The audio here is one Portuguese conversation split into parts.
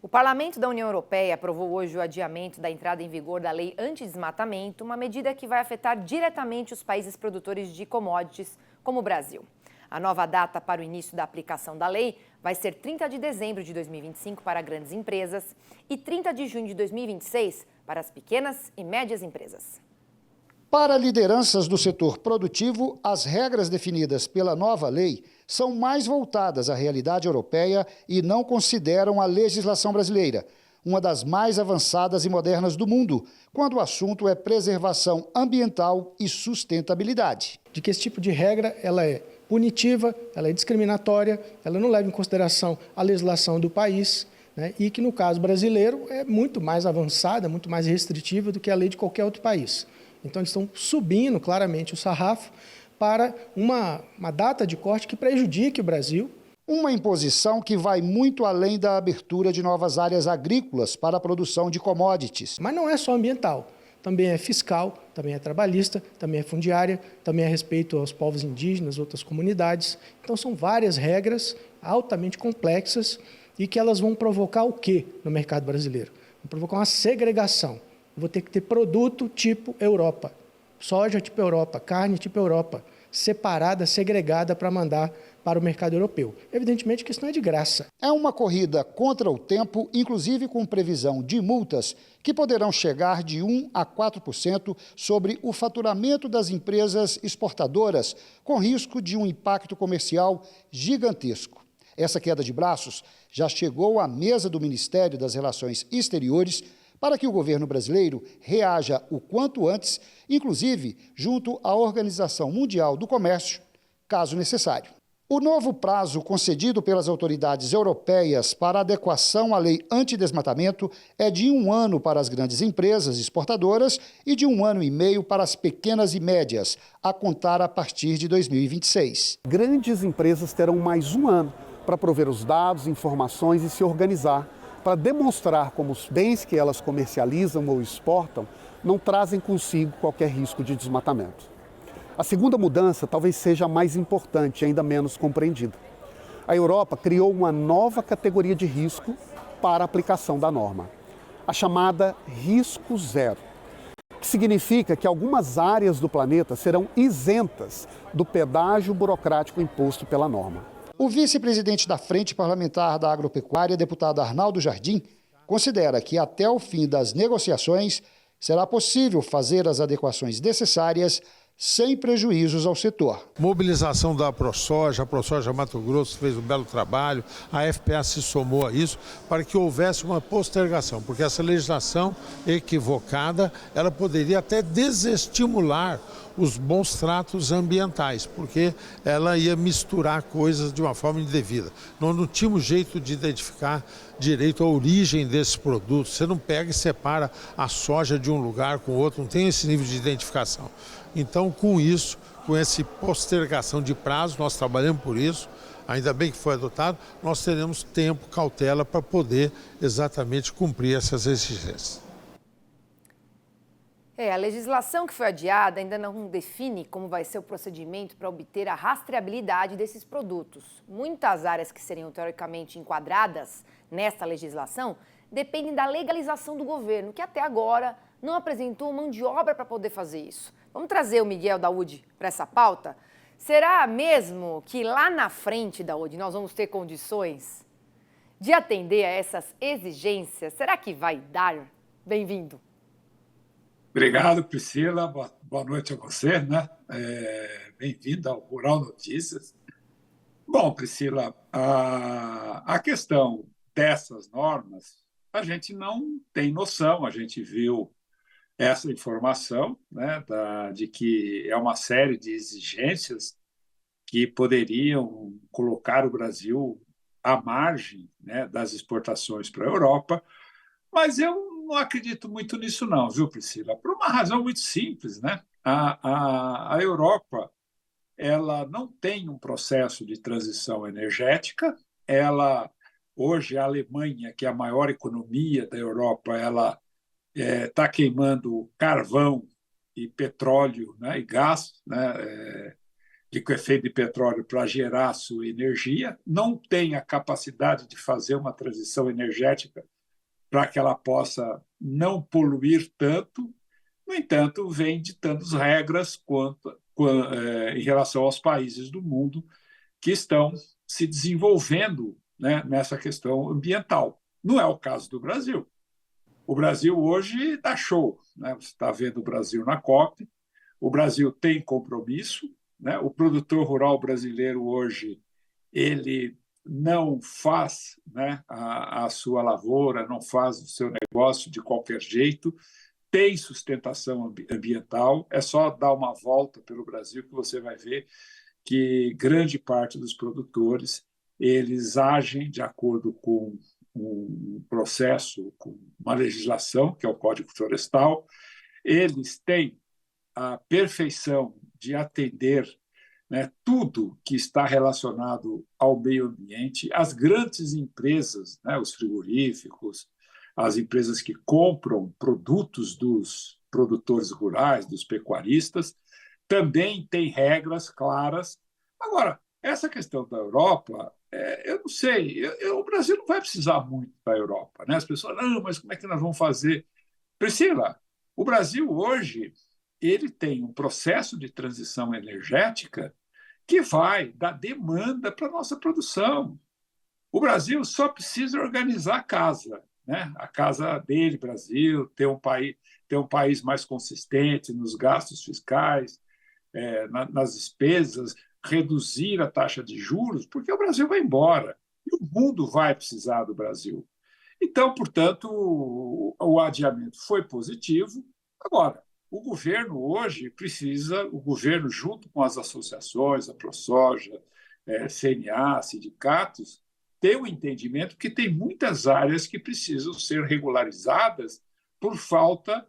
O Parlamento da União Europeia aprovou hoje o adiamento da entrada em vigor da lei anti-desmatamento, uma medida que vai afetar diretamente os países produtores de commodities, como o Brasil. A nova data para o início da aplicação da lei vai ser 30 de dezembro de 2025 para grandes empresas e 30 de junho de 2026 para as pequenas e médias empresas. Para lideranças do setor produtivo, as regras definidas pela nova lei são mais voltadas à realidade europeia e não consideram a legislação brasileira, uma das mais avançadas e modernas do mundo, quando o assunto é preservação ambiental e sustentabilidade. De que esse tipo de regra ela é punitiva, ela é discriminatória, ela não leva em consideração a legislação do país, né, e que no caso brasileiro é muito mais avançada, muito mais restritiva do que a lei de qualquer outro país. Então, eles estão subindo claramente o sarrafo para uma data de corte que prejudique o Brasil. Uma imposição que vai muito além da abertura de novas áreas agrícolas para a produção de commodities. Mas não é só ambiental, também é fiscal, também é trabalhista, também é fundiária, também é respeito aos povos indígenas, outras comunidades. Então, são várias regras altamente complexas e que elas vão provocar o quê no mercado brasileiro? Vão provocar uma segregação. Vou ter que ter produto tipo Europa, soja tipo Europa, carne tipo Europa, separada, segregada para mandar para o mercado europeu. Evidentemente que isso não é de graça. É uma corrida contra o tempo, inclusive com previsão de multas que poderão chegar de 1 a 4% sobre o faturamento das empresas exportadoras, com risco de um impacto comercial gigantesco. Essa queda de braços já chegou à mesa do Ministério das Relações Exteriores para que o governo brasileiro reaja o quanto antes, inclusive junto à Organização Mundial do Comércio, caso necessário. O novo prazo concedido pelas autoridades europeias para adequação à lei antidesmatamento é de 1 ano para as grandes empresas exportadoras e de 1 ano e meio para as pequenas e médias, a contar a partir de 2026. Grandes empresas terão mais 1 ano para prover os dados, informações e se organizar, para demonstrar como os bens que elas comercializam ou exportam não trazem consigo qualquer risco de desmatamento. A segunda mudança talvez seja a mais importante e ainda menos compreendida. A Europa criou uma nova categoria de risco para a aplicação da norma, a chamada risco zero, que significa que algumas áreas do planeta serão isentas do pedágio burocrático imposto pela norma. O vice-presidente da Frente Parlamentar da Agropecuária, deputado Arnaldo Jardim, considera que até o fim das negociações será possível fazer as adequações necessárias sem prejuízos ao setor. Mobilização da ProSoja, a ProSoja Mato Grosso fez um belo trabalho, a FPA se somou a isso para que houvesse uma postergação, porque essa legislação equivocada, ela poderia até desestimular os bons tratos ambientais, porque ela ia misturar coisas de uma forma indevida. Nós não tínhamos jeito de identificar direito a origem desses produtos. Você não pega e separa a soja de um lugar com o outro, não tem esse nível de identificação. Então, com isso, com essa postergação de prazo, nós trabalhamos por isso, ainda bem que foi adotado, nós teremos tempo, cautela para poder exatamente cumprir essas exigências. A legislação que foi adiada ainda não define como vai ser o procedimento para obter a rastreabilidade desses produtos. Muitas áreas que seriam teoricamente enquadradas nesta legislação dependem da legalização do governo, que até agora não apresentou mão de obra para poder fazer isso. Vamos trazer o Miguel Daúde para essa pauta? Será mesmo que lá na frente, Daúde, nós vamos ter condições de atender a essas exigências? Será que vai dar? Bem-vindo. Obrigado, Priscila. Boa noite a você, né? Bem-vindo ao Rural Notícias. Bom, Priscila, a questão dessas normas, a gente não tem noção. A gente viu essa informação, né, de que é uma série de exigências que poderiam colocar o Brasil à margem, né, das exportações para a Europa, mas eu não acredito muito nisso não, viu, Priscila? Por uma razão muito simples, né? A Europa, ela não tem um processo de transição energética. Hoje, a Alemanha, que é a maior economia da Europa, ela está queimando carvão e petróleo, né, e gás, né, liquefeito de petróleo para gerar a sua energia, não tem a capacidade de fazer uma transição energética para que ela possa não poluir tanto. No entanto, vem ditando as regras em relação aos países do mundo que estão se desenvolvendo, né, nessa questão ambiental. Não é o caso do Brasil. O Brasil hoje dá show, né? Você está vendo o Brasil na COP, o Brasil tem compromisso, né? O produtor rural brasileiro hoje ele não faz, né, a sua lavoura, não faz o seu negócio de qualquer jeito, tem sustentação ambiental, é só dar uma volta pelo Brasil que você vai ver que grande parte dos produtores eles agem de acordo com um processo, com uma legislação, que é o Código Florestal, eles têm a perfeição de atender, né, tudo que está relacionado ao meio ambiente, as grandes empresas, né, os frigoríficos, as empresas que compram produtos dos produtores rurais, dos pecuaristas, também têm regras claras. Agora, essa questão da Europa, eu não sei, o Brasil não vai precisar muito da Europa, né? As pessoas, não, mas como é que nós vamos fazer? Priscila, o Brasil hoje ele tem um processo de transição energética que vai dar demanda para a nossa produção. O Brasil só precisa organizar a casa, né? A casa dele, Brasil, ter um país mais consistente nos gastos fiscais, nas despesas, reduzir a taxa de juros, porque o Brasil vai embora e o mundo vai precisar do Brasil. Então, portanto, o adiamento foi positivo. Agora, o governo hoje precisa, o governo junto com as associações, a ProSoja, CNA, sindicatos, ter o entendimento que tem muitas áreas que precisam ser regularizadas por falta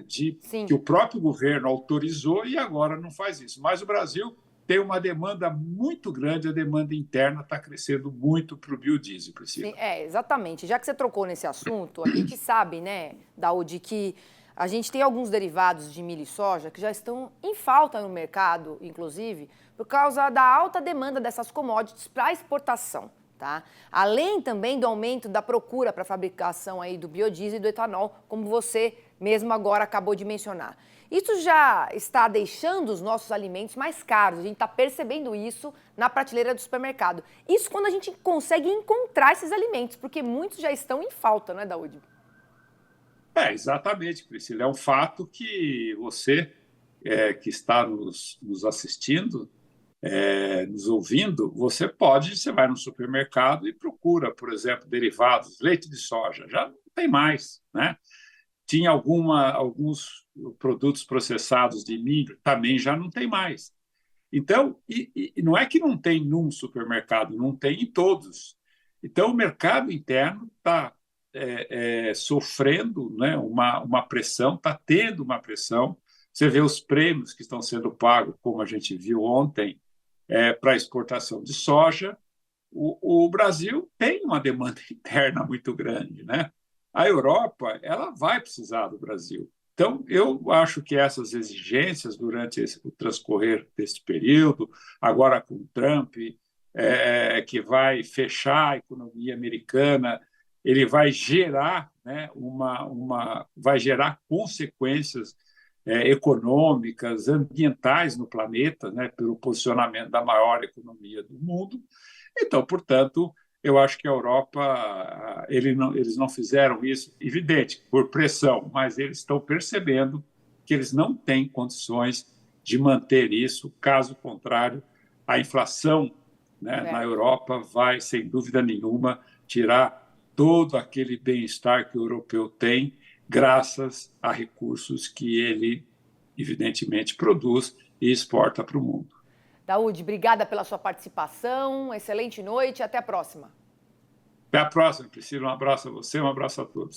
que o próprio governo autorizou e agora não faz isso. Mas o Brasil tem uma demanda muito grande, a demanda interna está crescendo muito para o biodiesel, Priscila. Sim, exatamente. Já que você trocou nesse assunto, a gente sabe, né, Daúde, que a gente tem alguns derivados de milho e soja que já estão em falta no mercado, inclusive, por causa da alta demanda dessas commodities para exportação. Tá? Além também do aumento da procura para a fabricação aí do biodiesel e do etanol, como você mesmo agora acabou de mencionar. Isso já está deixando os nossos alimentos mais caros, a gente está percebendo isso na prateleira do supermercado. Isso quando a gente consegue encontrar esses alimentos, porque muitos já estão em falta, não é, Daúde? Exatamente, Priscila. É um fato que você, que está nos assistindo, nos ouvindo, você vai no supermercado e procura, por exemplo, derivados, leite de soja, já não tem mais, né? Tinha alguns produtos processados de milho, também já não tem mais. Então, e não é que não tem num supermercado, não tem em todos. Então, o mercado interno está sofrendo, né, uma pressão, está tendo uma pressão. Você vê os prêmios que estão sendo pagos, como a gente viu ontem, para exportação de soja. O Brasil tem uma demanda interna muito grande, né? A Europa ela vai precisar do Brasil. Então, eu acho que essas exigências durante o transcorrer desse período, agora com o Trump, que vai fechar a economia americana, ele vai gerar, né, vai gerar consequências econômicas, ambientais no planeta, né, pelo posicionamento da maior economia do mundo. Então, portanto, eu acho que a Europa, eles não fizeram isso, evidente, por pressão, mas eles estão percebendo que eles não têm condições de manter isso, caso contrário, a inflação, né, na Europa vai, sem dúvida nenhuma, tirar todo aquele bem-estar que o europeu tem, graças a recursos que ele, evidentemente, produz e exporta para o mundo. Daúde, obrigada pela sua participação, excelente noite e até a próxima. Até a próxima, Priscila. Um abraço a você, um abraço a todos.